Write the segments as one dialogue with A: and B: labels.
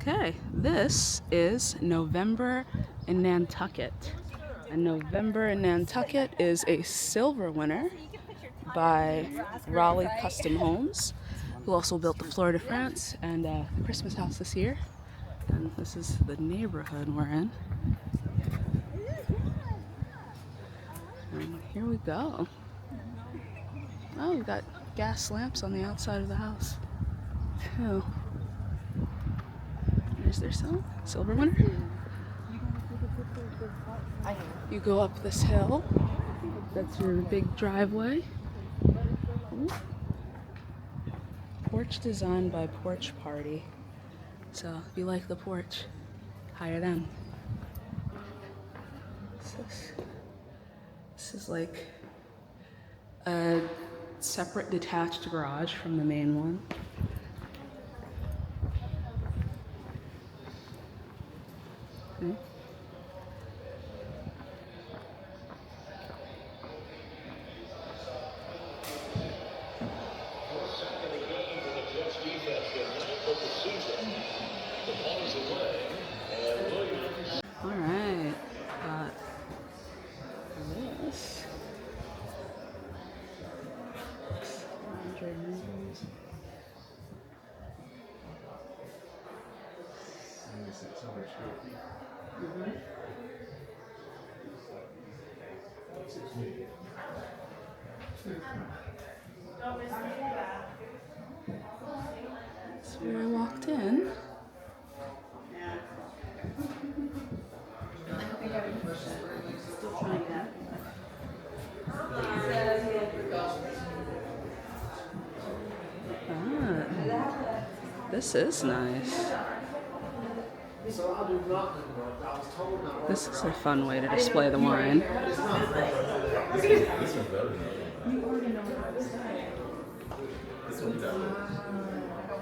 A: Okay, this is November in Nantucket. And November in Nantucket is a silver winner by Raleigh Custom Homes, who also built the Florida France and the Christmas house this year. And this is the neighborhood we're in. And here we go. Oh, we've got gas lamps on the outside of the house, too. There's their silver winner. You go up this hill. That's your big driveway. Ooh. Porch designed by Porch Party. So if you like the porch, hire them. This is like a separate detached garage from the main one. Okay. All right, got this. That's where I walked in. This is nice. This is a fun way to display the wine.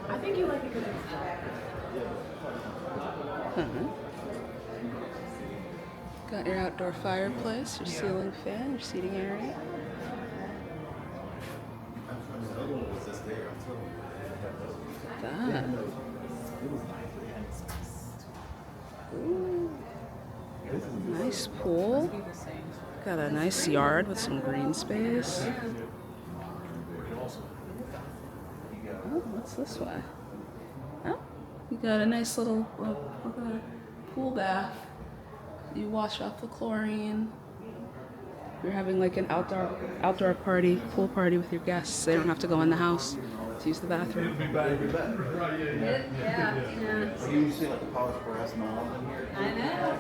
B: I think you like it because
A: Got your outdoor fireplace, your ceiling fan, your seating area. Look at that. Ooh. Nice pool. Got a nice yard with some green space. Oh, what's this way? Oh, you got a nice little pool bath. You wash off the chlorine. You're having like an outdoor party, pool party with your guests. They don't have to go in the house to use the bathroom.
B: yeah.
C: You see like the polished brass and all in here.
B: I know.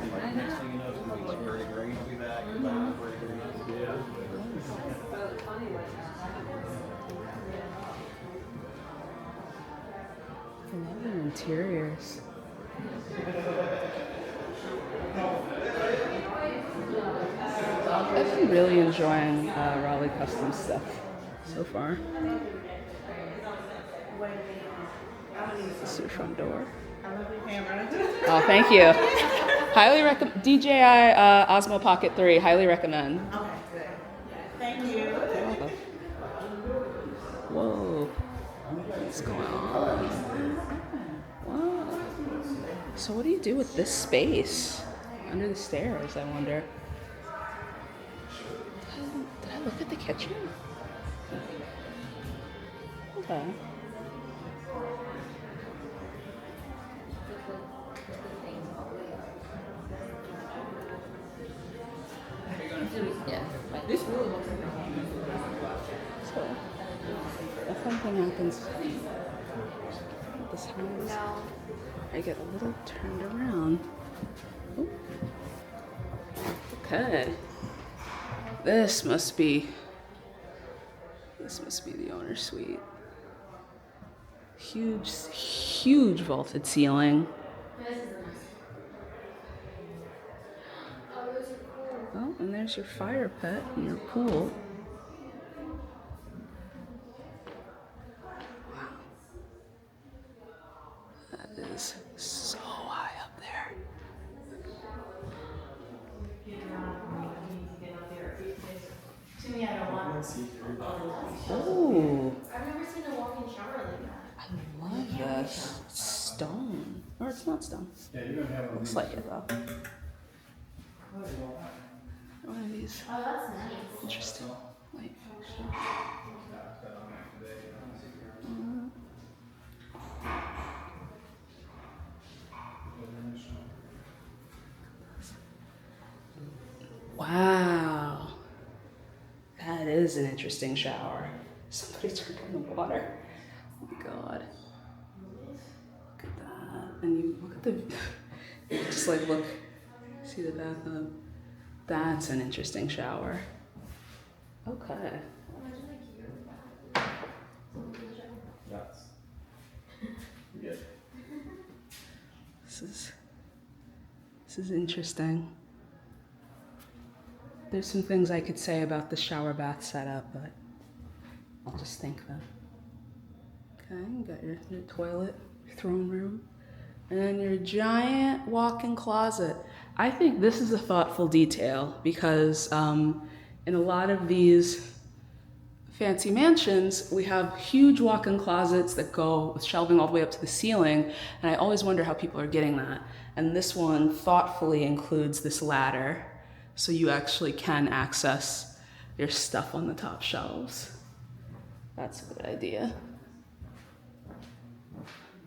A: I love their interiors. I've been really enjoying Raleigh Custom stuff so far. This is your front door. Oh, thank you. Highly recommend. DJI Osmo Pocket 3. Highly recommend.
B: Okay, good. Thank you.
A: Whoa. What's going on? Wow. So what do you do with this space under the stairs, I wonder? Did I look at the kitchen? Okay.
B: Yeah.
A: So, a fun thing happens at this house. I get a little turned around. Ooh. Okay. This must be the owner's suite. Huge vaulted ceiling. Oh, and there's your fire pit and your pool. Wow. That is so high up there. Oh.
B: I've never seen a walk-in shower like that.
A: I love this. It's stone. Or it's not stone. Looks like it though. One of these.
D: Oh, that's nice.
A: Interesting. Light fixture. Wow. That is an interesting shower. Somebody turned on the water. Oh my god. Look at that. And you look at the just like look, see the bathtub. That's an interesting shower. Okay. This is interesting. There's some things I could say about the shower bath setup, but I'll just think them. Okay, you got your toilet, your throne room, and then your giant walk-in closet. I think this is a thoughtful detail because in a lot of these fancy mansions, we have huge walk-in closets that go with shelving all the way up to the ceiling, and I always wonder how people are getting that. And this one thoughtfully includes this ladder, so you actually can access your stuff on the top shelves. That's a good idea.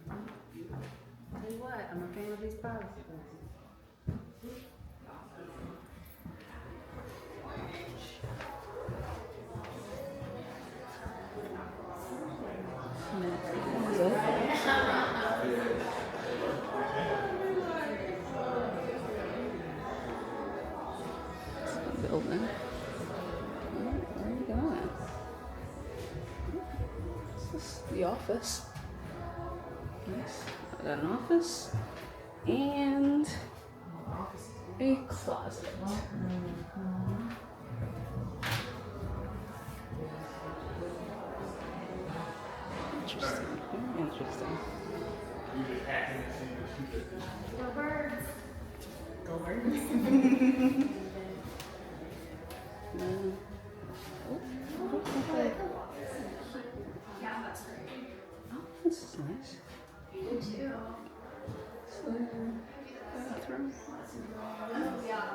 D: Tell you what, I'm a fan of these privacy glasses.
A: Building. Where are you going? This is the office. Nice. I got an office and a closet. Interesting. Very interesting.
D: Go birds. Go birds. Yeah, that's great.
A: Oh, this is nice.
D: You too.
A: Bathroom.
D: Oh, yeah.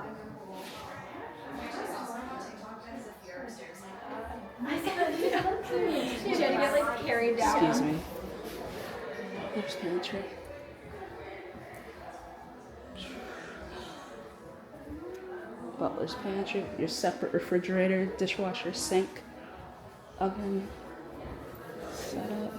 D: She had to get like carried down.
A: Excuse me. Oops, pantry. Butler's pantry, your separate refrigerator, dishwasher, sink, oven, setup.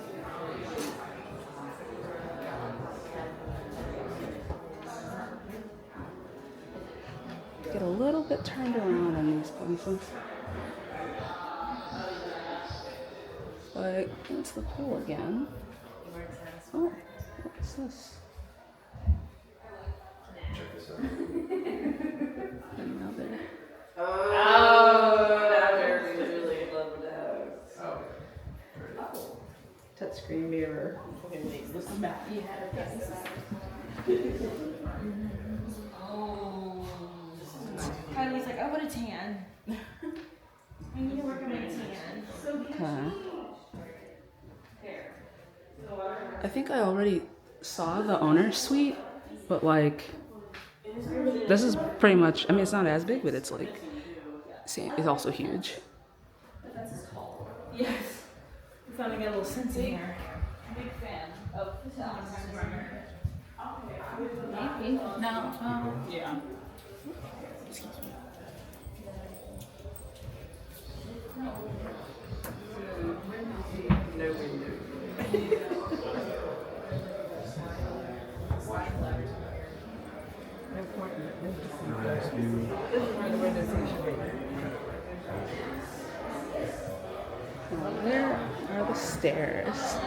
A: Get a little bit turned around in these places. But it's the pool again. Oh, what's this? Another.
B: Oh, now they're really in love with those. Oh. Touchscreen mirror. Okay, wait, this is Matt. You had it. Oh. Kylie's like, I want a tan. I need to work on my tan. So
A: Okay. I think I already saw the owner's suite, but like, this is pretty much, I mean, it's not as big, but it's like, see, it's also huge.
B: that's his call. Yes. We finally got a little sense in here. Big fan of the town. Maybe. No. Yeah. Excuse me. No window.
A: Where are the stairs?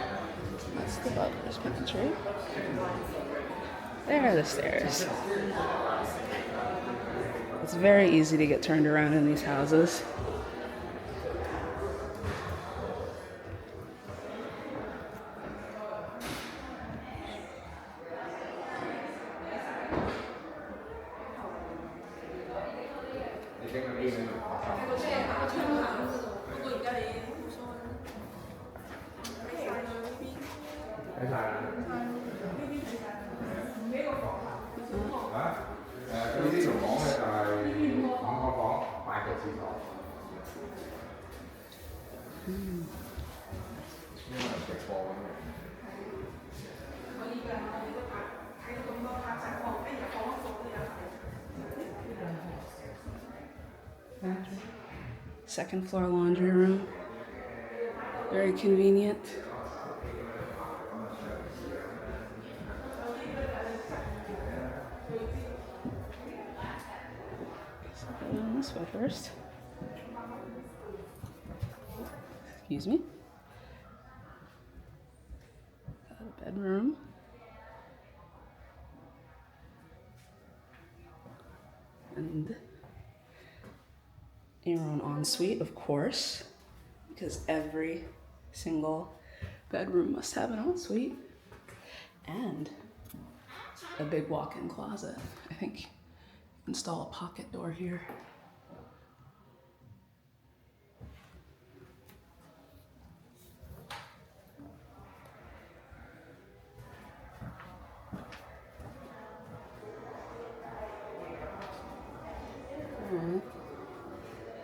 A: That's the butler's pantry. There are the stairs. It's very easy to get turned around in these houses. Second floor laundry room. Very convenient. So put it on this way first. Excuse me. Got a bedroom. And your own ensuite, of course, because every single bedroom must have an ensuite. And a big walk-in closet. I think install a pocket door here. Alright.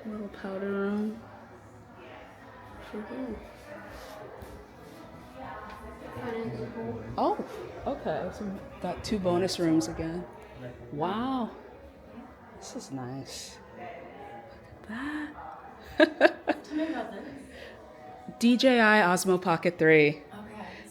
A: Little powder room for here. Oh, okay. So we've got 2 bonus rooms again. Wow. This is nice. Look at that.
B: Tell me about this.
A: DJI Osmo Pocket 3.
B: Okay,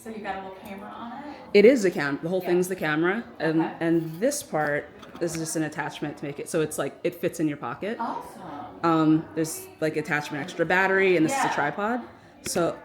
B: so you got a little camera on it?
A: It is the the whole
B: Yeah.
A: thing's the camera. And
B: Okay.
A: and this part is just an attachment to make it so it's like it fits in your pocket.
B: Awesome.
A: There's like attachment extra battery, and this is a
B: Yeah.
A: tripod. So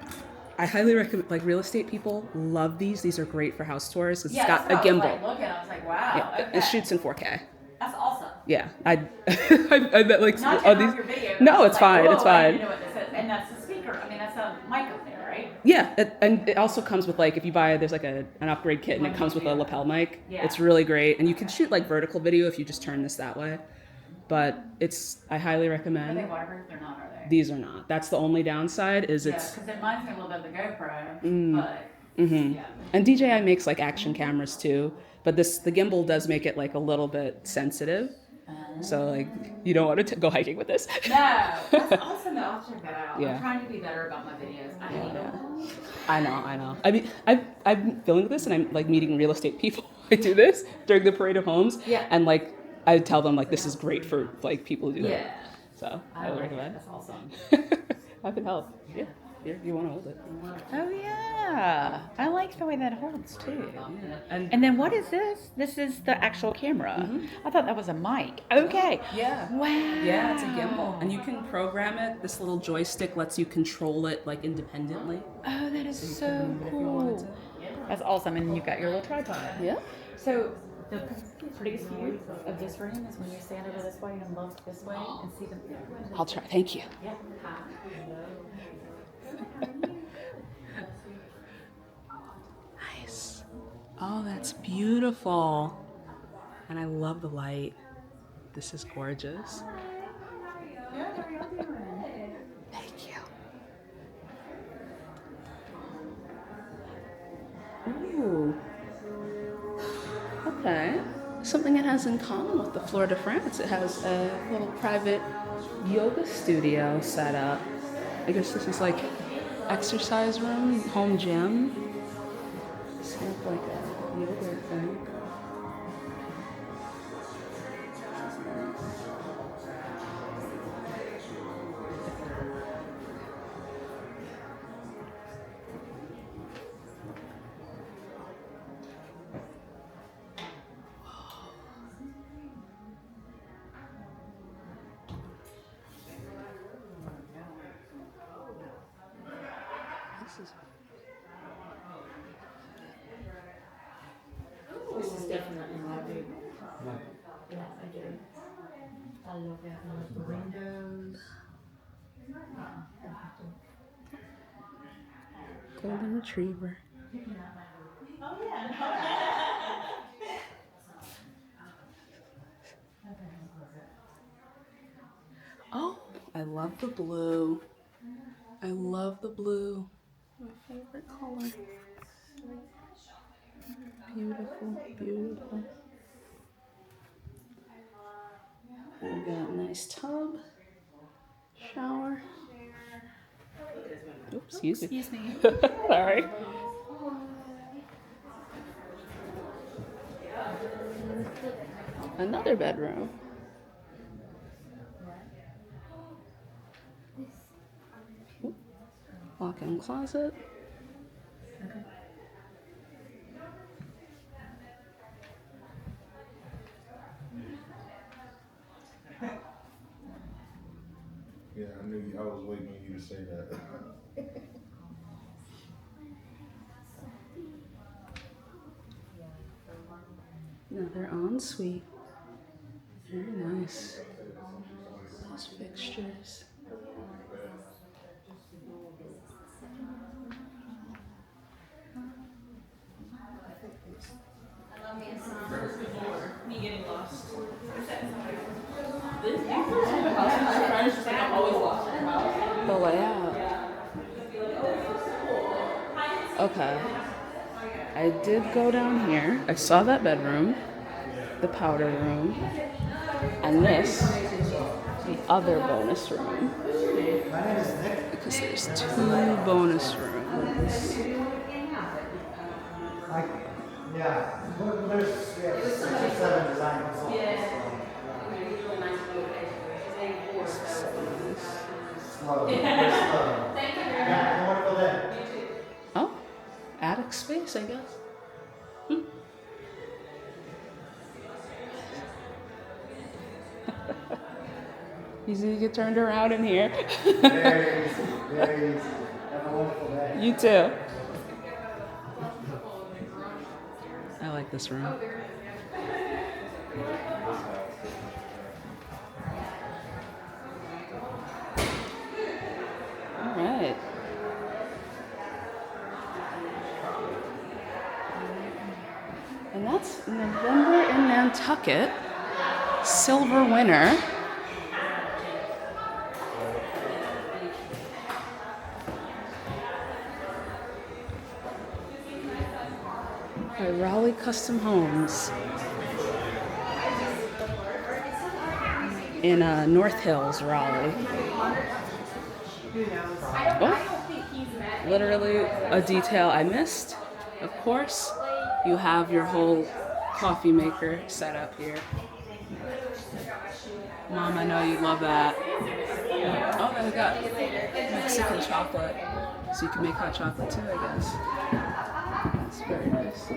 A: I highly recommend, like real estate people love these. These are great for house tours. It's
B: Yeah,
A: got
B: that's
A: a
B: what I was
A: gimbal.
B: like looking, I was like, wow.
A: Yeah,
B: Okay.
A: it shoots in 4K.
B: That's awesome.
A: Yeah, I bet like
B: Not
A: oh,
B: to
A: these.
B: off your video. but
A: No,
B: I was
A: it's
B: like,
A: fine.
B: whoa,
A: It's
B: I
A: fine.
B: didn't know what this is. And that's the speaker. I mean, that's a mic up there, right?
A: Yeah, and it also comes with like if you buy there's like an upgrade kit and it comes with a lapel mic.
B: Yeah.
A: It's really great, and you can shoot like vertical video if you just turn this that way. But I highly
B: Are they
A: recommend.
B: waterproof? They're not, are they?
A: These are not. That's the only downside is
B: Yeah,
A: it's.
B: because it reminds me a little bit of the GoPro, but
A: Mhm.
B: yeah.
A: And DJI makes like action cameras too, but the gimbal does make it like a little bit sensitive. So like you don't want to go hiking with this.
B: No, that's awesome. I'll check that out.
A: Yeah.
B: I'm trying to be better about my videos. I hate them.
A: I know. I mean, I've been filming this, and I'm like meeting real estate people. I do this during the parade of homes,
B: Yeah.
A: and like I tell them like this is great for like people who do
B: Yeah.
A: that. So
B: I
A: I would
B: like it.
A: recommend.
B: That's awesome.
A: I can help. Yeah, here you want to hold it.
E: Oh yeah, I like the way that holds too.
A: And
E: And then what is this? This is the actual camera. I thought that was a mic. Okay.
A: yeah.
E: Wow.
A: Yeah, it's a gimbal, and you can program it. This little joystick lets you control it like independently.
E: Oh, that is
A: So you
E: so
A: can move it if you wanted
E: cool. That's awesome. And you've got your little tripod.
A: Yeah.
E: So the prettiest view of this room is when you stand over this way and look this way and see the.
A: I'll try. Thank you.
E: Yeah.
A: Nice. Oh, that's beautiful. And I love the light. This is gorgeous. Thank you. Ooh. Okay. Something it has in common with the Fleur de France. It has a little private yoga studio set up. I guess this is like exercise room, home gym. It's kind of like a yoga thing.
B: This is definitely my big. Yeah, I do. I love it. I love the windows.
A: Golden retriever. Oh, I love the blue. I love the blue. My favorite color. Beautiful, beautiful. Nice tub, shower. Oops, excuse me.
E: Excuse me.
A: Sorry. Another bedroom. Oop. Walk-in closet.
F: Yeah, I knew you, I was waiting on you to say that.
A: Another ensuite. Very nice. Those fixtures.
B: Me getting lost.
A: The layout. Okay. I did go down here. I saw that bedroom, the powder room, and this, the other bonus room. Because there's 2 bonus rooms.
C: Yeah, there's 6 or 7 design consultants. Slow. Yeah, wonderful day.
A: Oh, attic space, I guess. Easy to get turned around in here.
C: Very easy, very easy. Have a wonderful day.
A: You too. I like this room. All right. And that's November in Nantucket, silver winner. By Raleigh Custom Homes in North Hills, Raleigh. Oh, literally a detail I missed. Of course, you have your whole coffee maker set up here. Mom, I know you love that. Oh, they got Mexican chocolate, so you can make hot chocolate too, I guess. It's very nice.